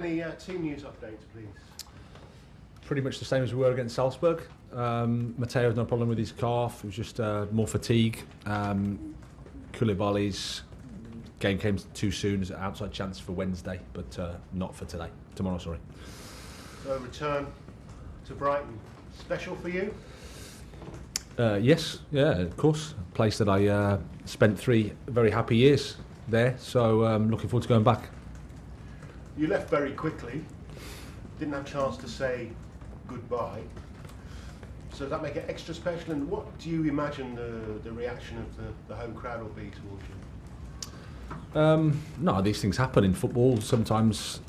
Any team news updates, please? Pretty much the same as we were against Salzburg. Matteo had no problem with his calf. It was just more fatigue. Koulibaly's game came too soon as an outside chance for Wednesday, but not for today. Tomorrow, sorry. So return to Brighton. Special for you? Yes, yeah, of course. A place that I spent 3 very happy years there, so looking forward to going back. You left very quickly, didn't have a chance to say goodbye. So does that make it extra special? And what do you imagine the reaction of the home crowd will be towards you? No, these things happen in football. Sometimes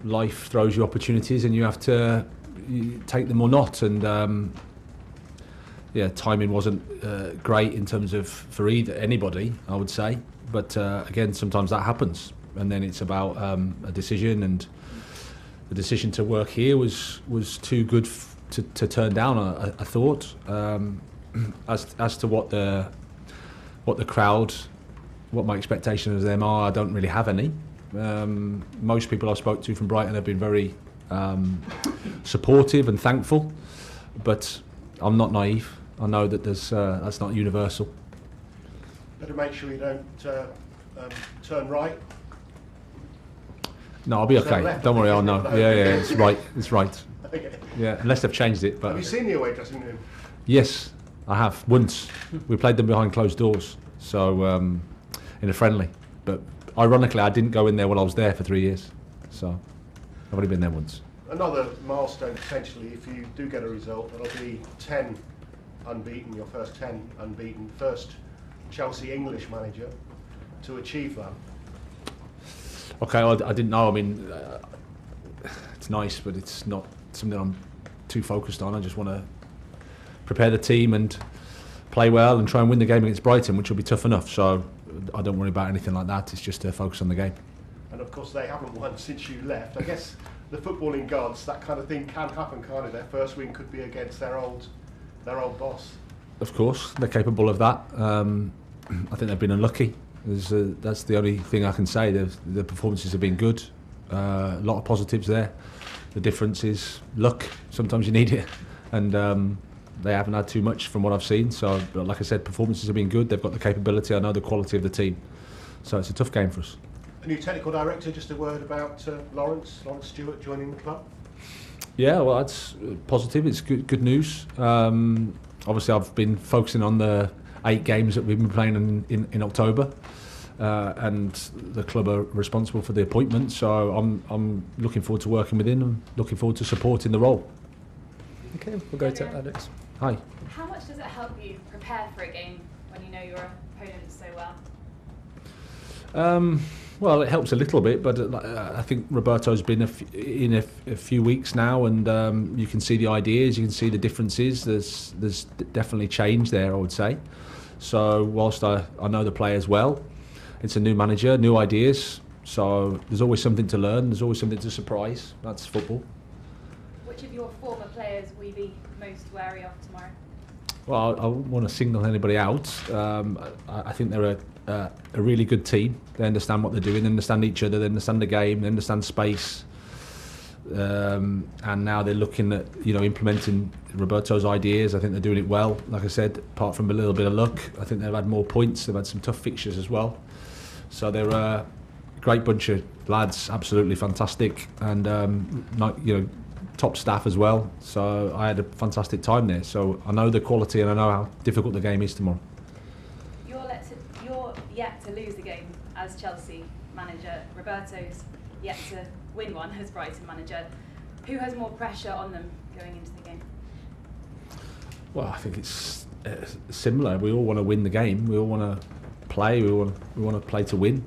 life throws you opportunities and you have to take them or not. And yeah, timing wasn't great in terms of for anybody, I would say. But again, sometimes that happens. And then it's about a decision, and the decision to work here was too good to turn down. I thought as to what the crowd, what my expectations of them are, I don't really have any. Most people I've spoke to from Brighton have been very supportive and thankful, but I'm not naive. I know that that's not universal. Better make sure you don't turn right. No, I'll be okay. Don't worry, I'll know. Yeah, it's right. It's right. Okay. Yeah, unless they've changed it. But have you seen the away dressing room? Yes, I have once. We played them behind closed doors, so in a friendly. But ironically, I didn't go in there while I was there for 3 years, so I've only been there once. Another milestone potentially, if you do get a result, that'll be 10 unbeaten. Your first 10 unbeaten, first Chelsea English manager to achieve that. Okay, I didn't know. I mean, it's nice, but it's not something I'm too focused on. I just want to prepare the team and play well and try and win the game against Brighton, which will be tough enough. So I don't worry about anything like that. It's just to focus on the game. And of course, they haven't won since you left. I guess the footballing gods, that kind of thing can happen, can't it? Their first win could be against their old boss. Of course, they're capable of that. I think they've been unlucky. That's the only thing I can say. The performances have been good. A lot of positives there. The difference is luck. Sometimes you need it, and they haven't had too much from what I've seen. So, like I said, performances have been good. They've got the capability. I know the quality of the team. So it's a tough game for us. A new technical director. Just a word about Laurenz Stewart joining the club. Yeah, well, that's positive. It's good news. Obviously, I've been focusing on the 8 games that we've been playing in October, and the club are responsible for the appointment. So I'm looking forward to working with him and looking forward to supporting the role. Okay, we'll go to Alex. Hi. How much does it help you prepare for a game when you know your opponent so well? Well, it helps a little bit, but I think Roberto's been in a few weeks now, and you can see the ideas, you can see the differences. There's definitely change there, I would say. So whilst I know the players well, it's a new manager, new ideas. So there's always something to learn. There's always something to surprise. That's football. Which of your former players will you be most wary of tomorrow? Well, I wouldn't want to single anybody out. I think they're a really good team. They understand what they're doing, they understand each other, they understand the game, they understand space. And now they're looking at implementing Roberto's ideas. I think they're doing it well. Like I said, apart from a little bit of luck, I think they've had more points. They've had some tough fixtures as well. So they're a great bunch of lads, absolutely fantastic, and top staff as well. So I had a fantastic time there. So I know the quality and I know how difficult the game is tomorrow. You're yet to lose the game as Chelsea manager. Roberto's yet to win one as Brighton manager. Who has more pressure on them going into the game? Well, I think it's similar. We all want to win the game. We all want to play. We want to play to win.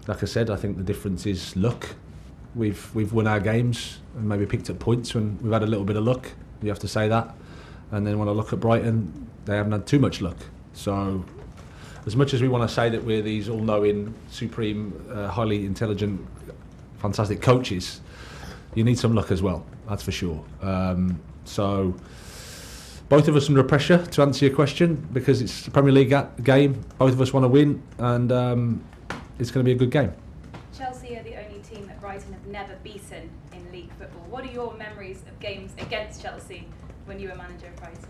Like I said, I think the difference is luck. We've won our games and maybe picked up points when we've had a little bit of luck. You have to say that. And then when I look at Brighton, they haven't had too much luck. So as much as we want to say that we're these all-knowing, supreme, highly intelligent, fantastic coaches, you need some luck as well, that's for sure. So both of us under pressure, to answer your question, because it's a Premier League game. Both of us want to win, and it's going to be a good game. Brighton have never beaten in league football. What are your memories of games against Chelsea when you were manager of Brighton?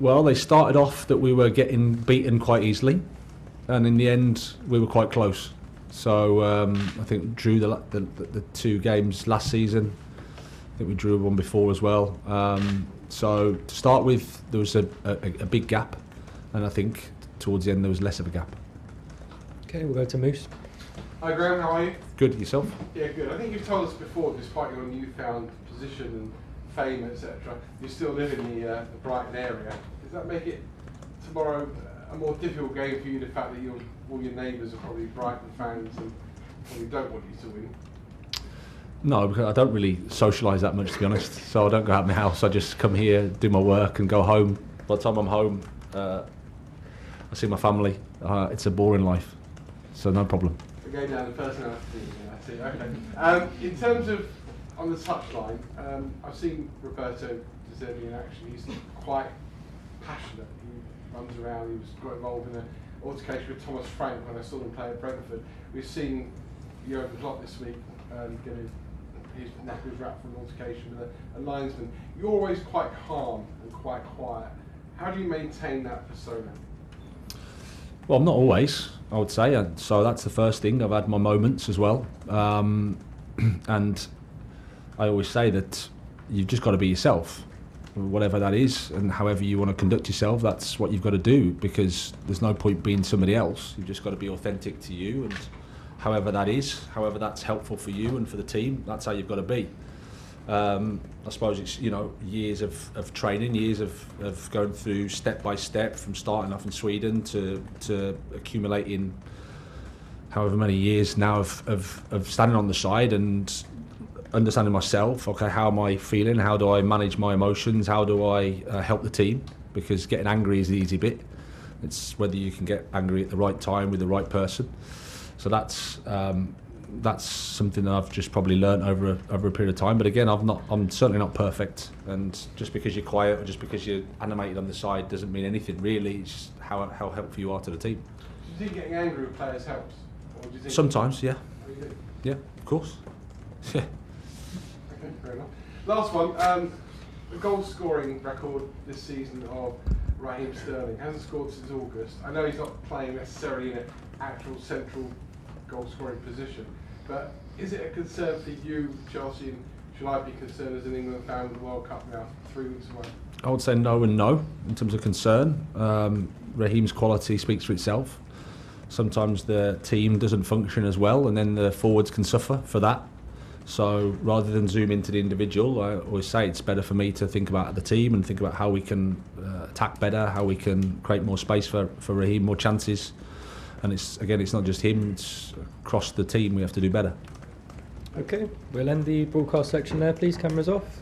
Well, they started off that we were getting beaten quite easily, and in the end we were quite close. So I think drew the 2 games last season. I think we drew one before as well. So to start with, there was a big gap, and I think towards the end there was less of a gap. Okay, we'll go to Moose. Hi Graham, how are you? Good, yourself? Yeah, good. I think you've told us before, despite your newfound position and fame, etc., you still live in the Brighton area. Does that make it tomorrow a more difficult game for you, the fact that all your neighbours are probably Brighton fans and probably don't want you to win? No, because I don't really socialise that much, to be honest. So I don't go out of my house. I just come here, do my work, and go home. By the time I'm home, I see my family. It's a boring life, so no problem. We're going down the personality. I see. Okay. In terms of on the touchline, I've seen Roberto De Zerbi in action. He's quite passionate. He runs around. He got involved in an altercation with Thomas Frank when I saw him play at Brentford. We've seen Jurgen Klopp this week getting his knackers wrapped for an altercation with a linesman. You're always quite calm and quite quiet. How do you maintain that persona? Well, not always, I would say. So that's the first thing. I've had my moments as well. And I always say that you've just got to be yourself, whatever that is, and however you want to conduct yourself, that's what you've got to do, because there's no point being somebody else. You've just got to be authentic to you, and however that is, however that's helpful for you and for the team, that's how you've got to be. I suppose it's, years of training, years of going through step by step, from starting off in Sweden to accumulating however many years now of standing on the side and understanding myself. Okay, how am I feeling? How do I manage my emotions? How do I help the team? Because getting angry is the easy bit. It's whether you can get angry at the right time with the right person. So that's something that I've just probably learnt over a period of time. But again, I'm certainly not perfect. And just because you're quiet or just because you're animated on the side doesn't mean anything really. It's just how helpful you are to the team. Do you think getting angry with players helps? Or do you think sometimes, yeah. Oh, you do? Yeah, of course. Yeah. Okay, fair enough. Last one, the goal scoring record this season of Raheem Sterling hasn't scored since August. I know he's not playing necessarily in an actual central goal scoring position, but is it a concern for you, Chelsea, and should I be concerned as an England fan with the World Cup now 3 weeks away? I would say no and no in terms of concern. Raheem's quality speaks for itself. Sometimes the team doesn't function as well, and then the forwards can suffer for that. So rather than zoom into the individual, I always say it's better for me to think about the team and think about how we can attack better, how we can create more space for Raheem, more chances. And it's not just him, it's across the team we have to do better. Okay, we'll end the broadcast section there, please. Cameras off.